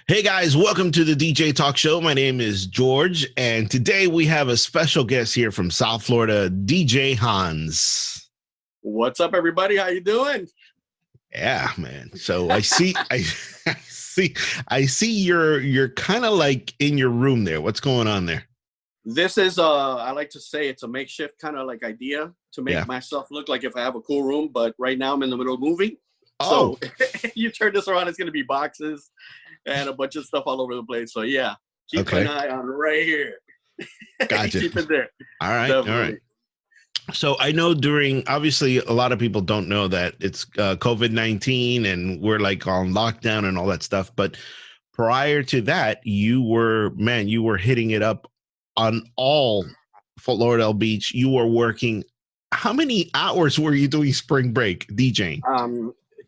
Hey guys, welcome to the DJ Talk Show. My name is George, and today we have a special guest here from South Florida, DJ Hans. What's up, everybody? How you doing? Yeah, man. So I see you're kind of like in your room there. What's going on there? This is I like to say it's a makeshift kind of like idea to make myself look like if I have a cool room, but right now I'm in the middle of moving. Oh, So you turn this around, it's gonna be boxes and a bunch of stuff all over the place. So yeah, keep an eye on right here. Gotcha. Keep it there. All right, Definitely. all right. So I know obviously a lot of people don't know that it's COVID-19 and we're like on lockdown and all that stuff. But prior to that, you were hitting it up on all Fort Lauderdale Beach. You were working. How many hours were you doing spring break DJing?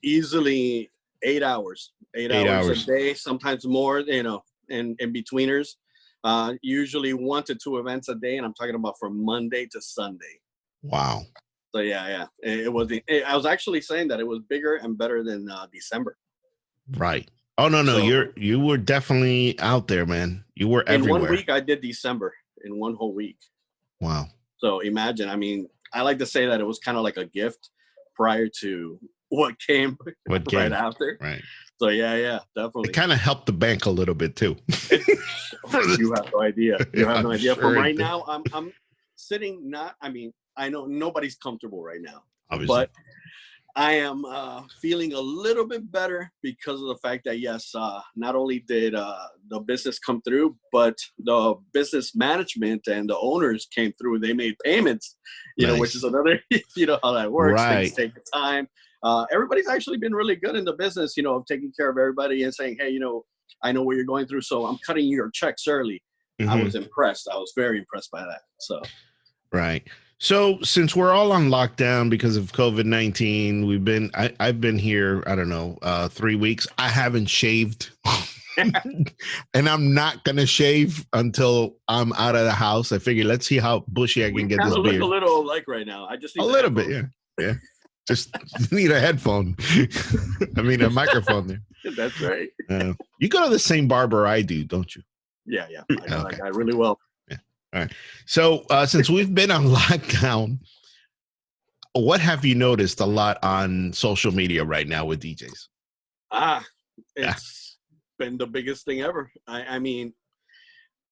Easily 8 hours. 8 hours a day, sometimes more, in betweeners. Usually 1 to 2 events a day, and I'm talking about from Monday to Sunday. Wow. So yeah. I was actually saying that it was bigger and better than December. Right. Oh no, So, you were definitely out there, man. You were everywhere. In 1 week, I did December in 1 whole week. Wow. So imagine. I mean, I like to say that it was kind of like a gift prior to what came right after. Right. So yeah, definitely. It kind of helped the bank a little bit too. You have no idea. You have no idea. Sure From right now, I'm sitting. I know nobody's comfortable right now, obviously, but I am feeling a little bit better because of the fact that yes, not only did the business come through, but the business management and the owners came through. They made payments, nice. Which is another, how that works. Right. Things take time. Everybody's actually been really good in the business, of taking care of everybody and saying, hey, I know what you're going through, so I'm cutting your checks early. Mm-hmm. I was impressed. I was very impressed by that. So, right. So since we're all on lockdown because of COVID-19, I've been here, I don't know, 3 weeks. I haven't shaved and I'm not going to shave until I'm out of the house. I figure, let's see how bushy I can get this beard. Look a little alike right now. I just need a little bit. Yeah. Just need a headphone. I mean, a microphone there. That's right. You go to the same barber I do, don't you? Yeah. I know that guy really well. All right. So since we've been on lockdown, what have you noticed a lot on social media right now with DJs? It's been the biggest thing ever. I mean,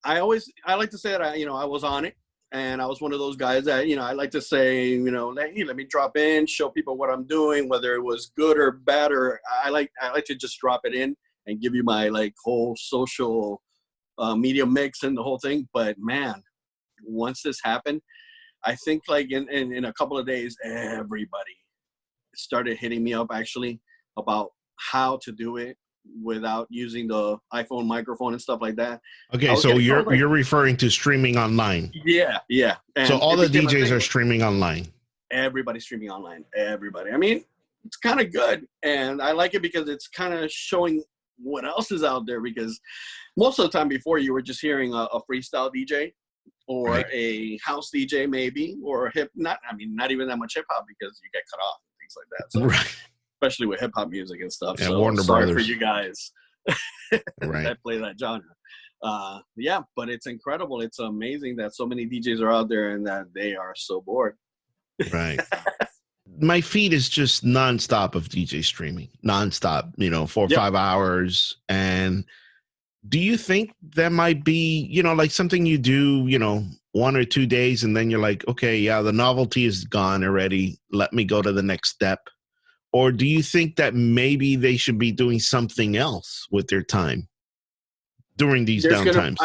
I like to say that I was on it, and I was one of those guys that I like to say hey, let me drop in, show people what I'm doing, whether it was good or bad, or I like to just drop it in and give you my whole social media mix and the whole thing. But man, once this happened, I think in a couple of days, everybody started hitting me up actually about how to do it without using the iPhone microphone and stuff like that. Okay, so you're referring to streaming online. Yeah. And so all the DJs are streaming online. Everybody's streaming online. Everybody. I mean, it's kind of good, and I like it because it's kind of showing what else is out there, because most of the time before you were just hearing a freestyle DJ or a house DJ maybe, or not even that much hip hop, because you get cut off and things like that. So, especially with hip hop music and stuff. And so Warner sorry Brothers. for you guys that play that genre. But it's incredible. It's amazing that so many DJs are out there and that they are so bored. Right. My feed is just nonstop of DJ streaming, nonstop, 4 or 5 hours. And do you think that might be, like something you do, 1 or 2 days, and then you're like, okay, yeah, the novelty is gone already. Let me go to the next step. Or do you think that maybe they should be doing something else with their time during these downtimes?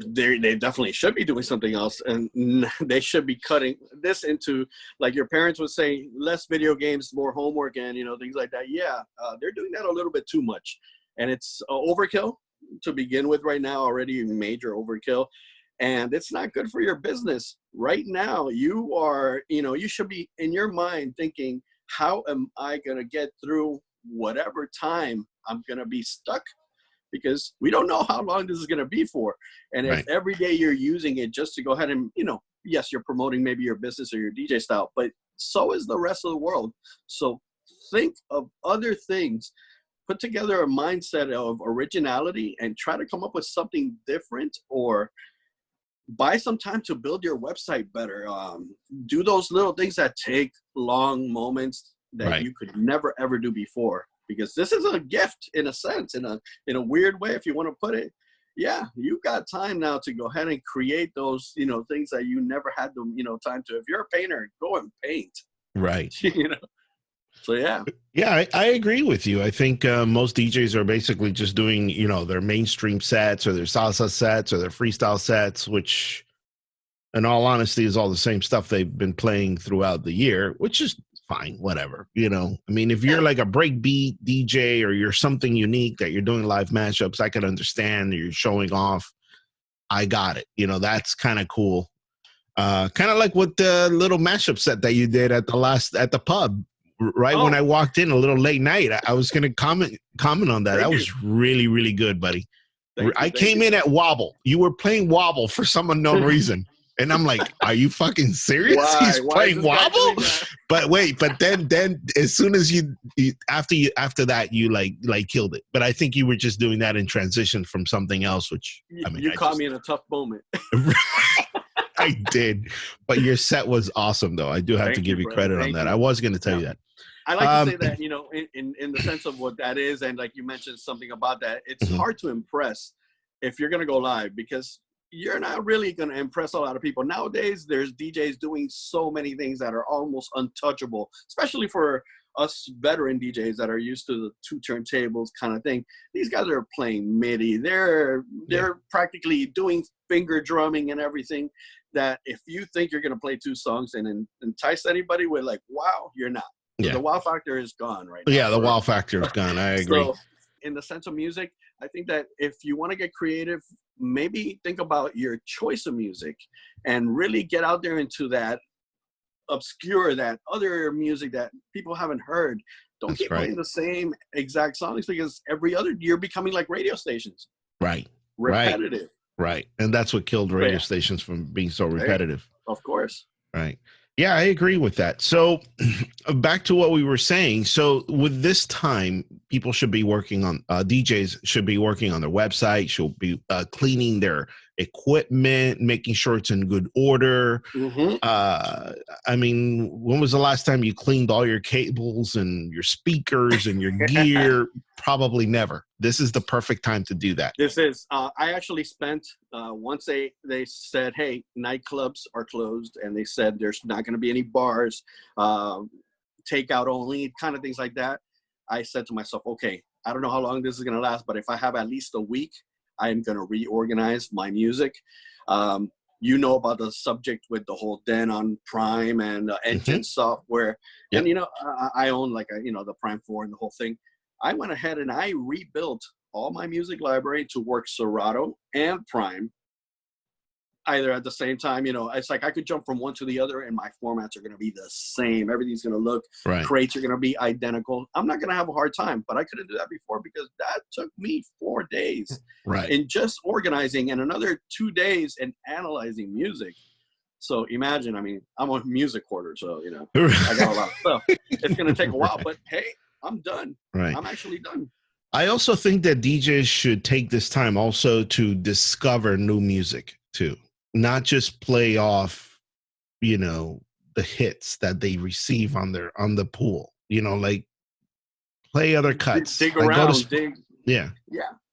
They definitely should be doing something else, and they should be cutting this into, like your parents would say, less video games, more homework, and things like that. They're doing that a little bit too much, and it's overkill to begin with right now, already major overkill, and it's not good for your business. Right now, you are, you should be in your mind thinking, how am I going to get through whatever time I'm going to be stuck? Because we don't know how long this is going to be for. And if every day you're using it just to go ahead and, yes, you're promoting maybe your business or your DJ style, but so is the rest of the world. So think of other things put together a mindset of originality and try to come up with something different, or buy some time to build your website better. Do those little things that take long moments that Right. you could never ever do before, because this is a gift in a sense, in a weird way, if you want to put it. Yeah, you've got time now to go ahead and create those, things that you never had the, time to. If you're a painter, go and paint. Right. So yeah. Yeah, I agree with you. I think most DJs are basically just doing, their mainstream sets or their salsa sets or their freestyle sets, which, in all honesty, is all the same stuff they've been playing throughout the year, which is fine, whatever. I mean, if you're like a breakbeat DJ or you're something unique that you're doing live mashups, I can understand you're showing off. I got it. That's kind of cool. Kind of like with the little mashup set that you did at the pub. Right when I walked in a little late night, I was going to comment on that. That was really, really good, buddy. I came in at wobble. You were playing wobble for some unknown reason. And I'm like, are you fucking serious? Why? He's playing wobble? But wait, then as soon as you after that, you like killed it. But I think you were just doing that in transition from something else, which you caught me in a tough moment. I did. But your set was awesome, though. I do have to give you credit on that. I was going to tell you that. I like to say that, in the sense of what that is, and like you mentioned something about that, it's hard to impress if you're going to go live, because you're not really going to impress a lot of people. Nowadays, there's DJs doing so many things that are almost untouchable, especially for us veteran DJs that are used to the 2 turntables kind of thing. These guys are playing MIDI. They're practically doing finger drumming and everything, that if you think you're going to play 2 songs and entice anybody with like, wow, you're not. Yeah. The wow factor is gone right now. Yeah, the wow factor is gone. I agree. So, in the sense of music, I think that if you want to get creative, maybe think about your choice of music and really get out there into that obscure, that other music that people haven't heard. Don't keep playing the same exact songs, because every other you're becoming like radio stations. Right. Repetitive. Right. And that's what killed radio stations from being so repetitive. Of course. Right. Yeah, I agree with that. So back to what we were saying. So with this time, people should be working on, DJs should be working on their website, should be cleaning their equipment, making sure it's in good order. I mean, when was the last time you cleaned all your cables and your speakers and your gear? Probably never. This is the perfect time to do that. This is, I actually spent, once they said, hey, nightclubs are closed, and they said there's not going to be any bars, takeout only, kind of things like that. I said to myself, okay, I don't know how long this is going to last, but if I have at least a week, I am going to reorganize my music. You know about the subject with the whole Den on Prime and Engine software. Yep. And, I own the Prime 4 and the whole thing. I went ahead and I rebuilt all my music library to work Serato and Prime, either at the same time. It's like I could jump from one to the other and my formats are going to be the same. Everything's going to look, crates are going to be identical. I'm not going to have a hard time, but I couldn't do that before because that took me 4 days in just organizing, and another 2 days in analyzing music. So imagine, I mean, I'm a music hoarder, so, I got a lot of stuff. It's going to take a while, but hey, I'm done. Right. I'm actually done. I also think that DJs should take this time also to discover new music too, not just play off, the hits that they receive on the pool, like play other cuts. Dig around. Yeah.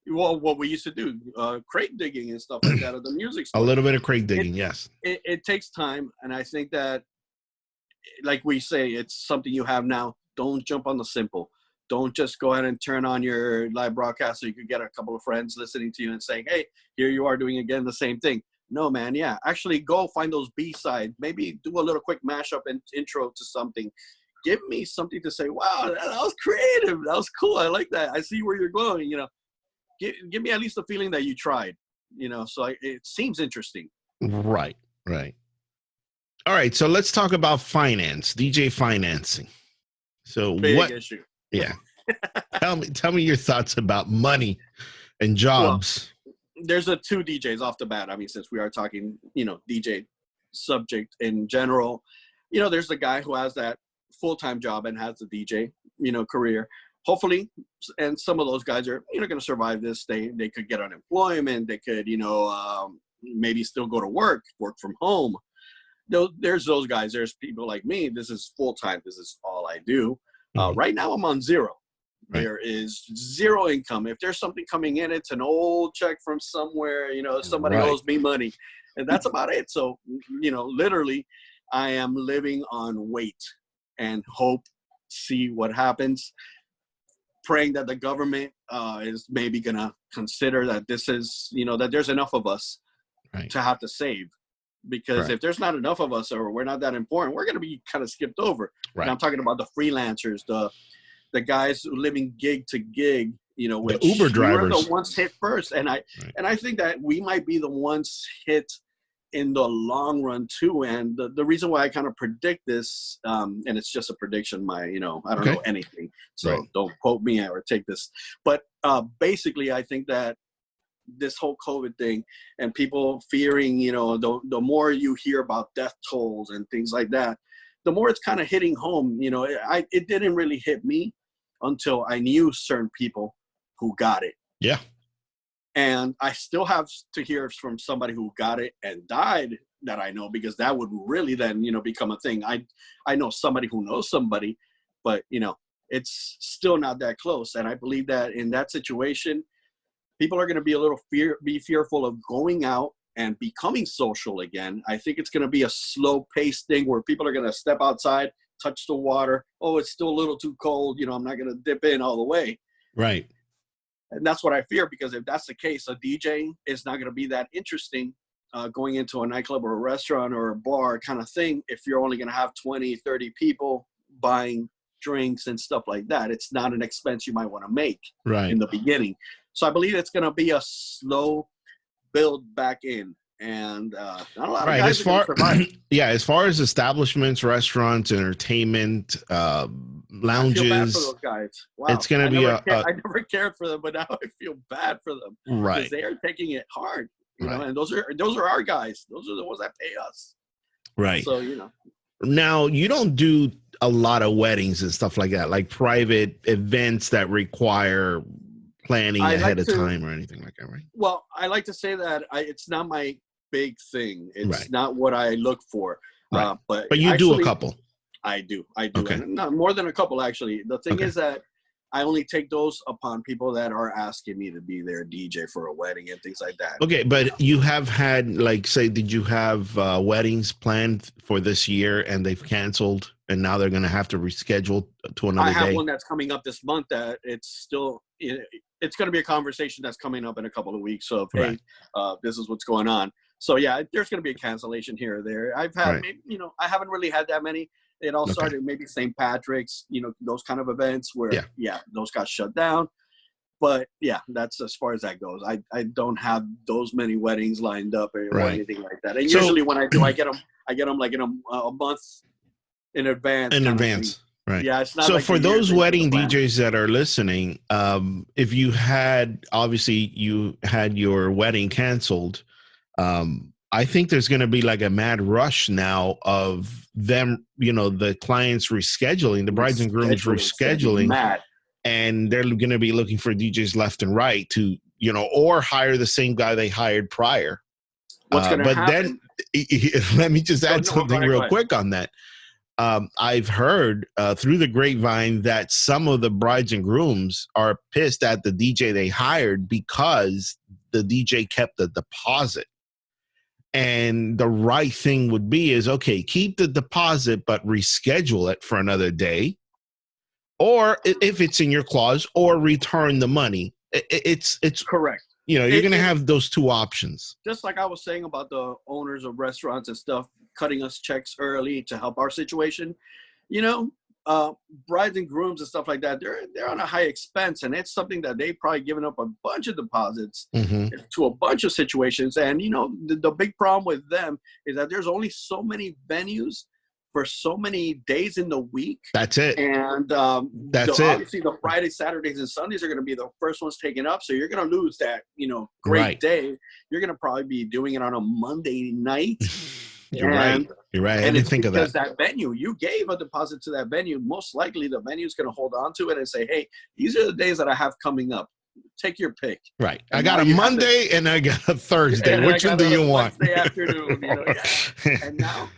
Well, what we used to do, crate digging and stuff like that at the music store. A little bit of crate digging, yes. It takes time, and I think that, like we say, it's something you have now. Don't jump on the simple. Don't just go ahead and turn on your live broadcast so you could get a couple of friends listening to you and saying, hey, here you are doing again the same thing. No, man, yeah. Actually, go find those B-sides. Maybe do a little quick mashup and intro to something. Give me something to say, wow, that was creative. That was cool. I like that. I see where you're going, Give me at least the feeling that you tried, so it seems interesting. Right. All right, so let's talk about finance, DJ financing. So big issue. Yeah. Tell me your thoughts about money and jobs. Well, there's the 2 DJs off the bat. I mean, since we are talking, DJ subject in general, there's the guy who has that full-time job and has the DJ, career. hopefully, and some of those guys are, going to survive this. They could get unemployment. They could, maybe still go to work from home. There's those guys. There's people like me. This is full time. This is all I do. Right now, I'm on zero. Right. There is zero income. If there's something coming in, it's an old check from somewhere. Somebody owes me money, and that's about it. So, literally, I am living on wait and hope. See what happens. Praying that the government is maybe gonna consider that this is, that there's enough of us to have to save. Because if there's not enough of us, or we're not that important, we're going to be kind of skipped over. Right. And I'm talking about the freelancers, the guys living gig to gig, which the Uber drivers, we were the ones hit first. And I think that we might be the ones hit in the long run too. And the reason why I kind of predict this, and it's just a prediction, I don't know anything, so don't quote me or take this. But basically, I think that this whole COVID thing and people fearing, the more you hear about death tolls and things like that, the more it's kind of hitting home. It didn't really hit me until I knew certain people who got it. Yeah. And I still have to hear from somebody who got it and died that I know, because that would really then, become a thing. I know somebody who knows somebody, but, it's still not that close. And I believe that in that situation, people are going to be a little fearful of going out and becoming social again. I think it's going to be a slow-paced thing where people are going to step outside, touch the water. Oh, it's still a little too cold. I'm not going to dip in all the way. Right. And that's what I fear, because if that's the case, a DJ is not going to be that interesting going into a nightclub or a restaurant or a bar kind of thing if you're only going to have 20, 30 people buying drinks and stuff like that. It's not an expense you might want to make in the beginning. So I believe it's going to be a slow build back in, and not a lot of guys are going to survive. As far as establishments, restaurants, entertainment, lounges, I feel bad for those guys. Wow. It's going to be I never cared for them, but now I feel bad for them. Right. Because they are taking it hard, and those are our guys. Those are the ones that pay us. Right. So, Now, you don't do a lot of weddings and stuff like that, like private events that require planning ahead of time or anything like that, right? Well, I like to say that it's not my big thing. It's not what I look for. Right. But you actually, do a couple. I do. Okay. And not more than a couple, actually. The thing is that I only take those upon people that are asking me to be their DJ for a wedding and things like that. Okay, but you have had, did you have weddings planned for this year and they've canceled and now they're going to have to reschedule to another day? I have one that's coming up this month that it's still, it's going to be a conversation that's coming up in a couple of weeks. So, hey, this is what's going on. So, yeah, there's going to be a cancellation here or there. I've had, I haven't really had that many. It all started maybe St. Patrick's, those kind of events where, those got shut down. But, yeah, that's as far as that goes. I don't have those many weddings lined up or anything like that. And usually when I do, I get them like in a month in advance. Right. Yeah. It's not so like for those wedding DJs that are listening, if you had your wedding canceled, I think there's going to be like a mad rush now of them, the clients rescheduling, the brides and grooms rescheduling, and they're going to be looking for DJs left and right to, or hire the same guy they hired prior. What's going to happen? Then let me just add something real quick on that. I've heard through the grapevine that some of the brides and grooms are pissed at the DJ they hired because the DJ kept the deposit. And the right thing would be is, okay, keep the deposit, but reschedule it for another day. Or if it's in your clause, or return the money. It's correct. You're going to have those two options. Just like I was saying about the owners of restaurants and stuff, cutting us checks early to help our situation, brides and grooms and stuff like that, they're on a high expense, and it's something that they've probably given up a bunch of deposits to a bunch of situations. And the big problem with them is that there's only so many venues for so many days in the week. That's it. And obviously the Fridays, Saturdays, and Sundays are going to be the first ones taken up. So you're going to lose that, great day. You're going to probably be doing it on a Monday night. You're right. You're right. I didn't think of that. Because that venue, you gave a deposit to that venue. Most likely the venue is going to hold on to it and say, hey, these are the days that I have coming up. Take your pick. Right. I got a Monday and I got a Thursday. Which one do you want? Wednesday afternoon.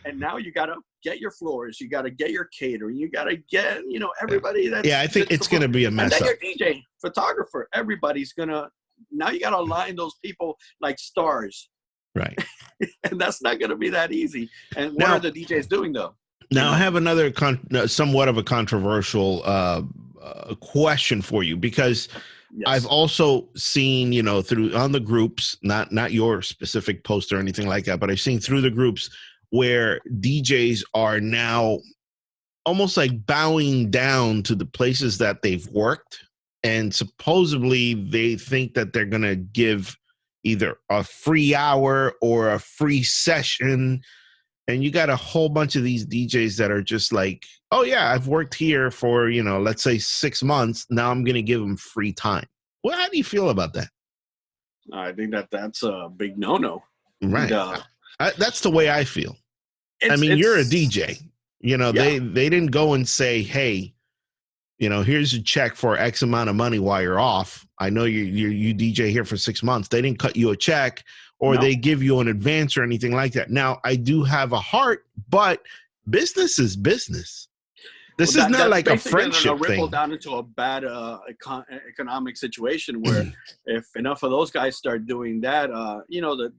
And now you got to get your floors. You got to get your catering. You got to get, everybody. I think it's going to be a mess up. And then your DJ, photographer, everybody's going to, now you got to align those people like stars. Right. And that's not going to be that easy. And what are the DJs doing though? Now I have another somewhat of a controversial question for you, because I've also seen, through on the groups, not your specific post or anything like that, but I've seen through the groups where DJs are now almost like bowing down to the places that they've worked. And supposedly they think that they're going to give either a free hour or a free session. And you got a whole bunch of these DJs that are just like, oh yeah, I've worked here for, let's say 6 months. Now I'm going to give them free time. Well, how do you feel about that? I think that's a big no-no. Right. That's the way I feel. You're a DJ. They didn't go and say, hey, here's a check for X amount of money while you're off. I know you DJ here for 6 months. They didn't cut you a check or they give you an advance or anything like that. Now, I do have a heart, but business is business. This is not like a friendship thing. Ripple down into a bad economic situation where if enough of those guys start doing that,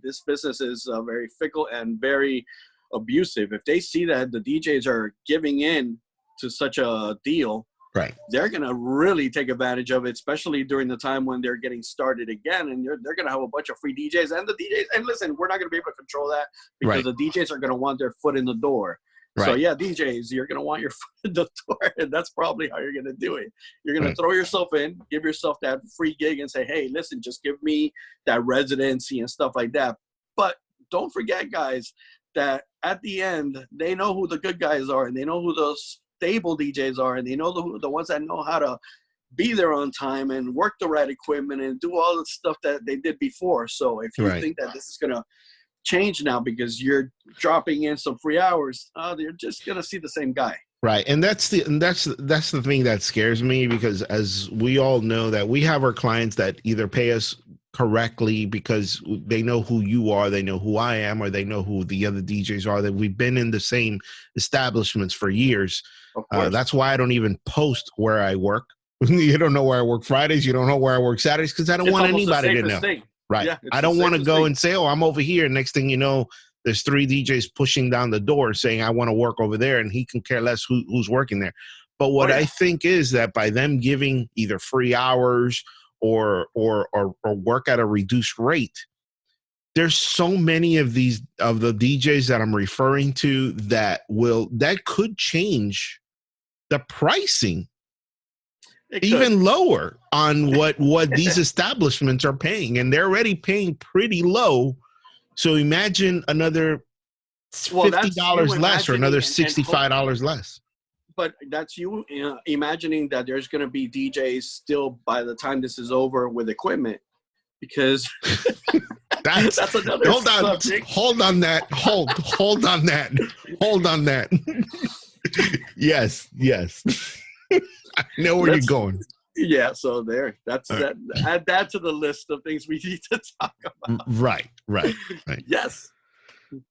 this business is very fickle and very abusive. If they see that the DJs are giving in to such a deal, right, they're going to really take advantage of it, especially during the time when they're getting started again. And they're going to have a bunch of free DJs and the DJs. And listen, we're not going to be able to control that because the DJs are going to want their foot in the door. Right. So yeah, DJs, you're going to want your foot in the door, and that's probably how you're going to do it. You're going to throw yourself in, give yourself that free gig and say, hey, listen, just give me that residency and stuff like that. But don't forget, guys, that at the end, they know who the good guys are, and they know who those stable DJs are, and they know the ones that know how to be there on time and work the right equipment and do all the stuff that they did before. So if you think that this is going to change now because you're dropping in some free hours, they're just going to see the same guy. Right. And that's the thing that scares me, because as we all know that we have our clients that either pay us correctly because they know who you are, they know who I am, or they know who the other DJs are, that we've been in the same establishments for years. That's why I don't even post where I work. You don't know where I work Fridays. You don't know where I work Saturdays, because I don't want anybody to know. Right. Yeah, I don't want to go and say, oh, I'm over here. Next thing you know, there's 3 DJs pushing down the door saying, I want to work over there, and he can care less who's working there. But what I think is that by them giving either free hours or work at a reduced rate, there's so many of the DJs that I'm referring to that could change the pricing even lower on what these establishments are paying, and they're already paying pretty low. So imagine another $50 less or another $65 less. But that's you imagining that there's going to be DJs still by the time this is over with equipment, because that's another subject. Hold on that. Yes. I know where you're going. Yeah, so that's that. Add that to the list of things we need to talk about. Right. Yes.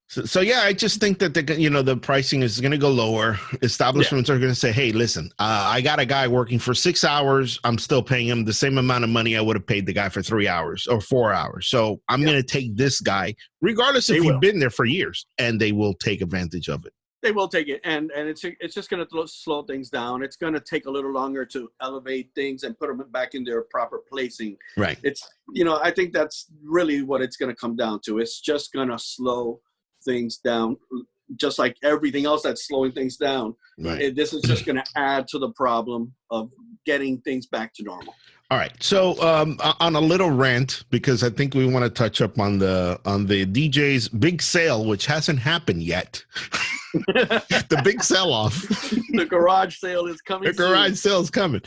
So yeah, I just think that the pricing is going to go lower. Establishments are going to say, hey, listen, I got a guy working for 6 hours. I'm still paying him the same amount of money I would have paid the guy for 3 hours or 4 hours. So I'm going to take this guy, regardless if you've been there for years, and they will take advantage of it. They will take it, and it's just going to slow things down. It's going to take a little longer to elevate things and put them back in their proper placing. Right. It's I think that's really what it's going to come down to. It's just going to slow things down, just like everything else that's slowing things down. Right. This is just going to add to the problem of getting things back to normal. All right. So on a little rant, because I think we want to touch up on the DJ's big sale, which hasn't happened yet. The big sell-off. The garage sale is coming. The garage sale is coming.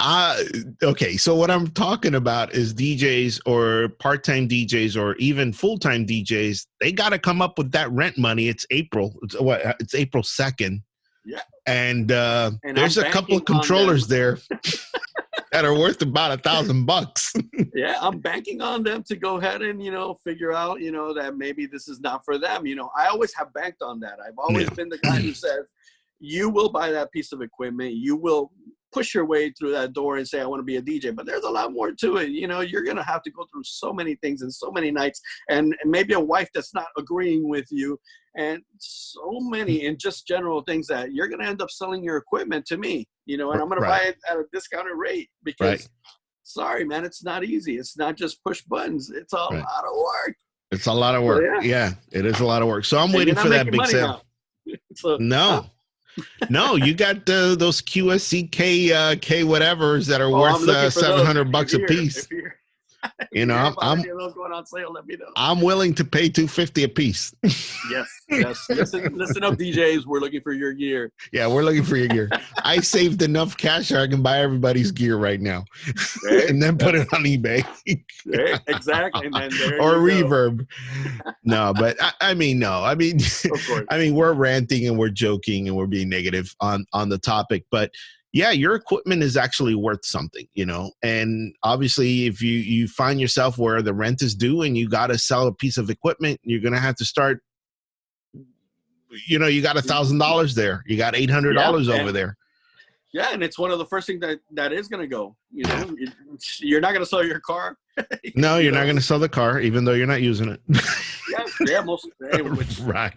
Okay, so what I'm talking about is DJs or part-time DJs or even full-time DJs. They got to come up with that rent money. It's April. It's April 2nd. Yeah. And And I'm there's a couple banking of on them. controllers there that are worth about $1,000. Yeah, I'm banking on them to go ahead and, figure out, that maybe this is not for them. I always have banked on that. I've always been the guy who says, you will buy that piece of equipment. You will push your way through that door and say, I want to be a DJ. But there's a lot more to it. You're going to have to go through so many things and so many nights, and maybe a wife that's not agreeing with you, and so many and just general things that you're going to end up selling your equipment to me, and I'm going to buy it at a discounted rate because, sorry, man, it's not easy. It's not just push buttons. It's a lot of work. It's a lot of work. So, yeah, it is a lot of work. So I'm waiting for that big sale. So, no. No, you got those QSC K whatevers that are worth $700 a piece. I'm going on sale. Let me know. I'm willing to pay $250 a piece. Yes. Listen up, DJs. We're looking for your gear. Yeah, we're looking for your gear. I saved enough cash so I can buy everybody's gear right now, and then put it on eBay. Exactly, and then or Reverb. No, but I mean, we're ranting and we're joking and we're being negative on the topic, but. Yeah, your equipment is actually worth something, and obviously if you find yourself where the rent is due and you got to sell a piece of equipment, you're going to have to start, you got $1,000 there. You got $800 over there. Yeah. And it's one of the first things that is going to go, you're not going to sell your car. No, you're not going to sell the car, even though you're not using it. Yeah. Right.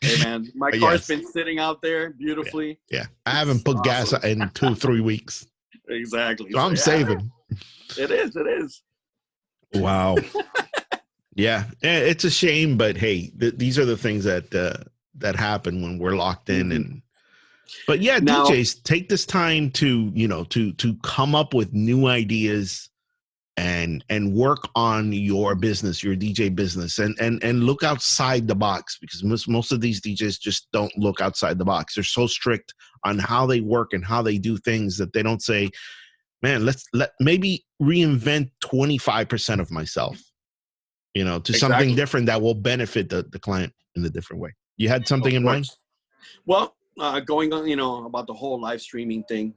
Hey man, my car's been sitting out there beautifully. Yeah. I haven't put gas in 2-3 weeks. Exactly. So I'm saving. It is. Wow. Yeah. It's a shame, but hey, these are the things that happen when we're locked in. But yeah, now, DJs, take this time to come up with new ideas and work on your business, your DJ business, and look outside the box, because most of these DJs just don't look outside the box. They're so strict on how they work and how they do things that they don't say, man, let maybe reinvent 25% of myself, to something different that will benefit the client in a different way. You had something in mind? Well, going on, about the whole live streaming thing,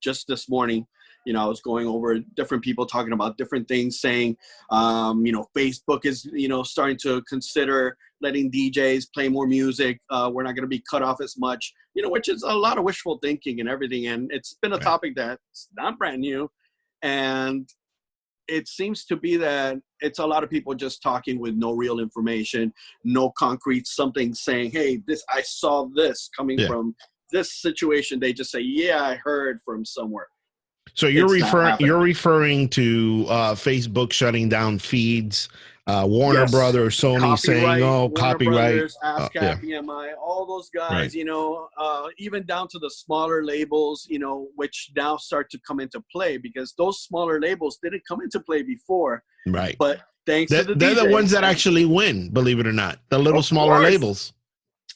just this morning, I was going over different people talking about different things, saying, Facebook is, starting to consider letting DJs play more music. We're not going to be cut off as much, which is a lot of wishful thinking and everything. And it's been a topic that's not brand new. And it seems to be that it's a lot of people just talking with no real information, no concrete something saying, hey, I saw this coming from this situation. They just say, yeah, I heard from somewhere. So you're referring to Facebook shutting down feeds, Warner Brothers, Sony saying, "Oh, copyright." Brothers, ASCAP, EMI, all those guys, even down to the smaller labels, which now start to come into play, because those smaller labels didn't come into play before. Right. But thanks to the they're DJs, the ones that actually win, believe it or not. The little smaller labels.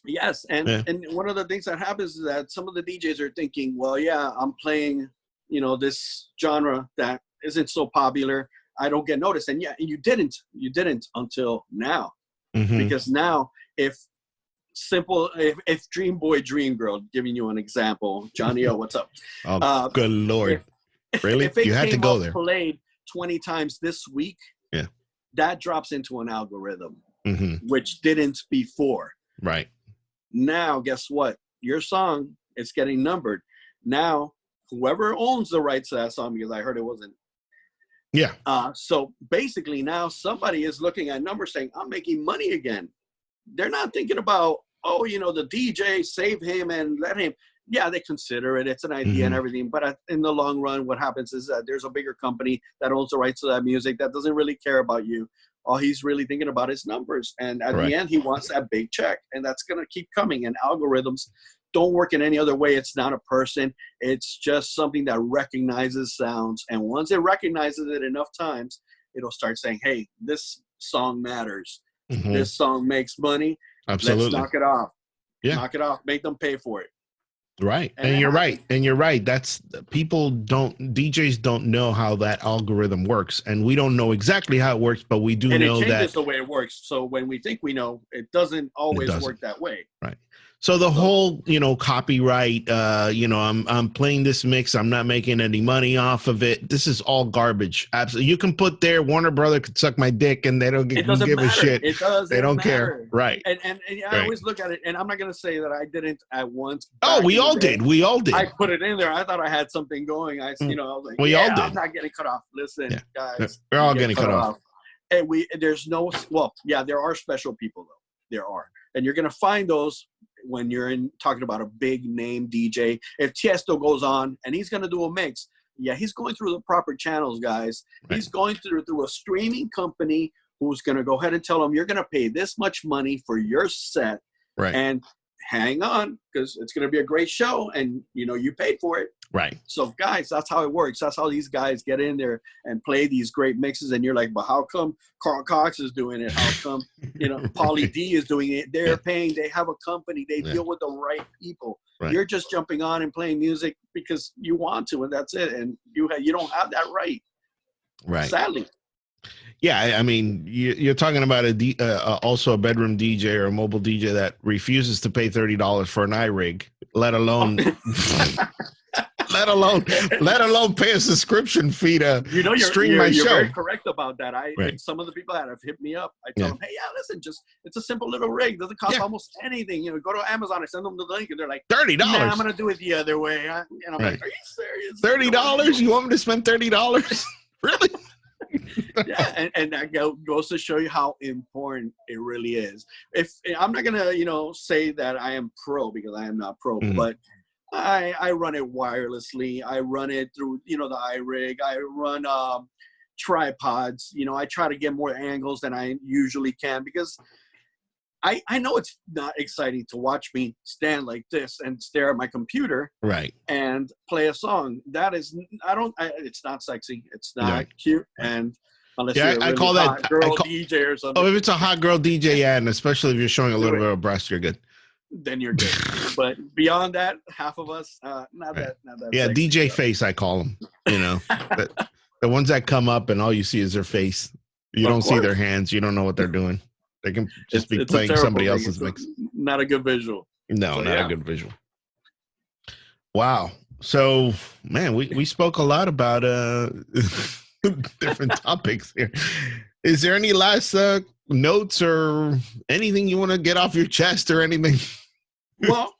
Yes, and one of the things that happens is that some of the DJs are thinking, well, yeah, I'm playing, this genre that isn't so popular. I don't get noticed. And you didn't until now. Because now if Dream Boy, Dream Girl, giving you an example, Johnny O, what's up? Oh, good Lord. Really? If it you had to go there. Played 20 times this week, that drops into an algorithm, which didn't before. Right. Now, guess what? Your song is getting numbered. Now, whoever owns the rights to that song, because I heard it wasn't. Yeah. So basically now somebody is looking at numbers saying, I'm making money again. They're not thinking about, the DJ, save him and let him. Yeah, they consider it. It's an idea and everything. But in the long run, what happens is that there's a bigger company that owns the rights to that music that doesn't really care about you. All he's really thinking about is numbers. And at the end, he wants that big check. And that's going to keep coming. And algorithms don't work in any other way. It's not a person. It's just something that recognizes sounds. And once it recognizes it enough times, it'll start saying, hey, this song matters. This song makes money. Absolutely. Let's knock it off. Yeah. Knock it off. Make them pay for it. Right. And And it you're happens. right. And you're right. DJs don't know how that algorithm works. And we don't know exactly how it works, but we do And it know changes that the way it works. So when we think we know, it doesn't it always doesn't. work that way. Right. So the So whole, copyright, I'm playing this mix. I'm not making any money off of it. This is all garbage. Absolutely. You can put there Warner Brother could suck my dick and they don't it doesn't give a matter. shit. It They doesn't don't care. matter. Right. And I Right. always look at it, and I'm not going to say that I didn't at once Oh, back we in the all day. did. We all I did. put it in there. I thought I had something going. I was like, We all yeah, did. I'm not getting cut off. Listen, Yeah. guys, We're you all get getting cut off. And there's no, well, yeah, there are special people though. There are, and you're going to find those when you're talking about a big name DJ. If Tiesto goes on and he's going to do a mix, yeah, he's going through the proper channels, guys. Right. He's going through a streaming company who's going to go ahead and tell him you're going to pay this much money for your set, Right. and hang on because it's going to be a great show, and you paid for it. Right. So guys, that's how it works. That's how these guys get in there and play these great mixes. And you're like, but how come Carl Cox is doing it? How come, Pauly D is doing it? They're paying, they have a company, they deal with the right people. Right. You're just jumping on and playing music because you want to, and that's it. And you don't have that right. Right. Sadly. Yeah, I mean, you're talking about also a bedroom DJ or a mobile DJ that refuses to pay $30 for an iRig, let alone let alone pay a subscription fee to stream my show. You're very correct about that. And some of the people that have hit me up, I tell them, hey, listen, it's a simple little rig. Doesn't cost almost anything. Go to Amazon, I send them the link, and they're like, $30. Nah, I'm gonna do it the other way. And I'm like, are you serious? $30? You want me to spend $30? Really? Yeah, and that goes to show you how important it really is. If I'm not gonna, say that I am pro, because I am not pro, but I run it wirelessly. I run it through, the iRig. I run tripods. I try to get more angles than I usually can, because I know it's not exciting to watch me stand like this and stare at my computer, right, and play a song. That is, it's not sexy. It's not cute. Right. And unless you're a really call that hot girl DJ or something. Oh, if it's a hot girl DJ, and especially if you're showing a little bit of breast, you're good. Then you're good. But beyond that, half of us, not that. Yeah, sexy. DJ face, I call them. The ones that come up and all you see is their face. You don't see their hands. You don't know what they're doing. They can just be playing somebody else's mix. Not a good visual. No, not a good visual. Wow. So, man, we spoke a lot about different topics here. Is there any last notes or anything you want to get off your chest or anything? Well,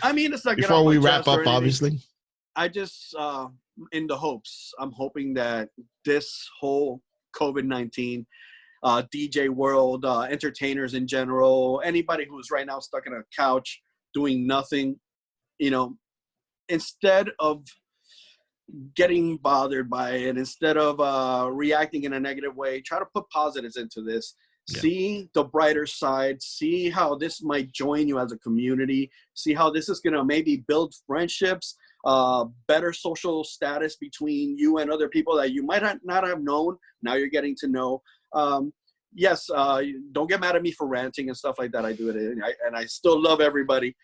I mean, it's not before we wrap up, obviously. I just, in the hopes, I'm hoping that this whole COVID-19 DJ world, entertainers in general, anybody who's right now stuck in a couch doing nothing, instead of getting bothered by it, instead of reacting in a negative way, try to put positives into this. See the brighter side, see how this might join you as a community, see how this is going to maybe build friendships, better social status between you and other people that you might not have known. Now you're getting to know. Yes, don't get mad at me for ranting and stuff like that. I do it, and I still love everybody.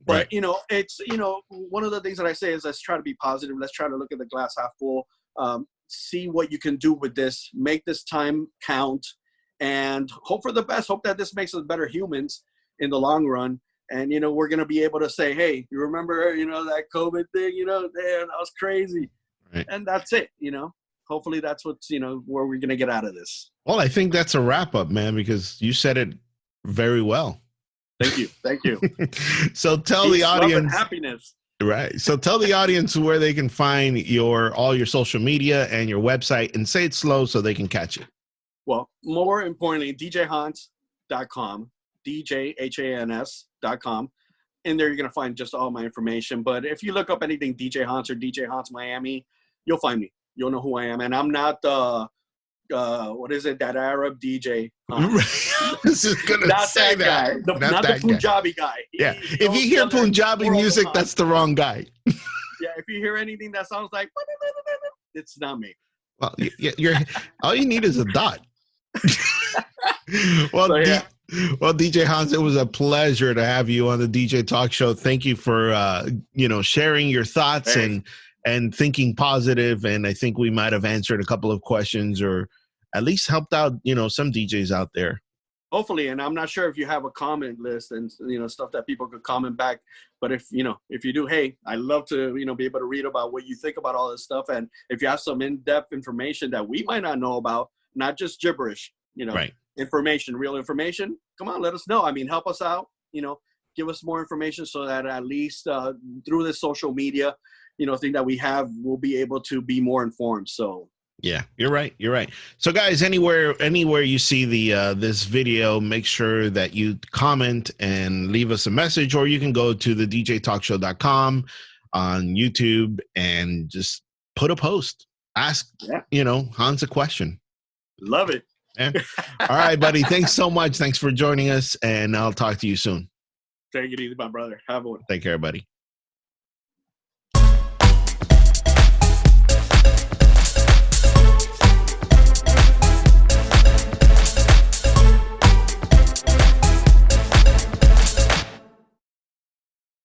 But, it's, one of the things that I say is let's try to be positive. Let's try to look at the glass half full, see what you can do with this, make this time count, and hope for the best. Hope that this makes us better humans in the long run. And, we're going to be able to say, hey, you remember, that COVID thing, damn, that was crazy. Right. And that's it, Hopefully that's what's, where we're going to get out of this. Well, I think that's a wrap up, man, because you said it very well. Thank you. So tell the audience, love, and happiness. Right. So tell the audience where they can find all your social media and your website, and say it slow so they can catch it. Well, more importantly, djhans.com, djhans.com. In there, you're going to find just all my information. But if you look up anything DJ Hans or DJ Hans Miami, you'll find me. You'll know who I am. And I'm not that Arab DJ. I was just going to say that. Not the Punjabi guy. Yeah. If you hear Punjabi music, that's the wrong guy. Yeah. If you hear anything that sounds like, it's not me. Well, all you need is a dot. Well, Well, DJ Hans, it was a pleasure to have you on the DJ Talk Show. Thank you for sharing your thoughts Hey, and thinking positive. And I think we might have answered a couple of questions, or at least helped out some DJs out there. hopefully, and I'm not sure if you have a comment list and stuff that people could comment back. But if you do, hey, I love to be able to read about what you think about all this stuff, and if you have some in-depth information that we might not know about, not just gibberish, Right. information, real information. Come on, let us know. I mean, help us out. Give us more information so that at least through this social media, thing that we have, we'll be able to be more informed. So. Yeah, you're right. You're right. So guys, anywhere you see the this video, make sure that you comment and leave us a message, or you can go to the djtalkshow.com on YouTube and just put a post. Ask, Hans a question. Love it. Yeah. All right, buddy. Thanks so much. Thanks for joining us, and I'll talk to you soon. Take it easy, my brother. Have one. Take care, buddy.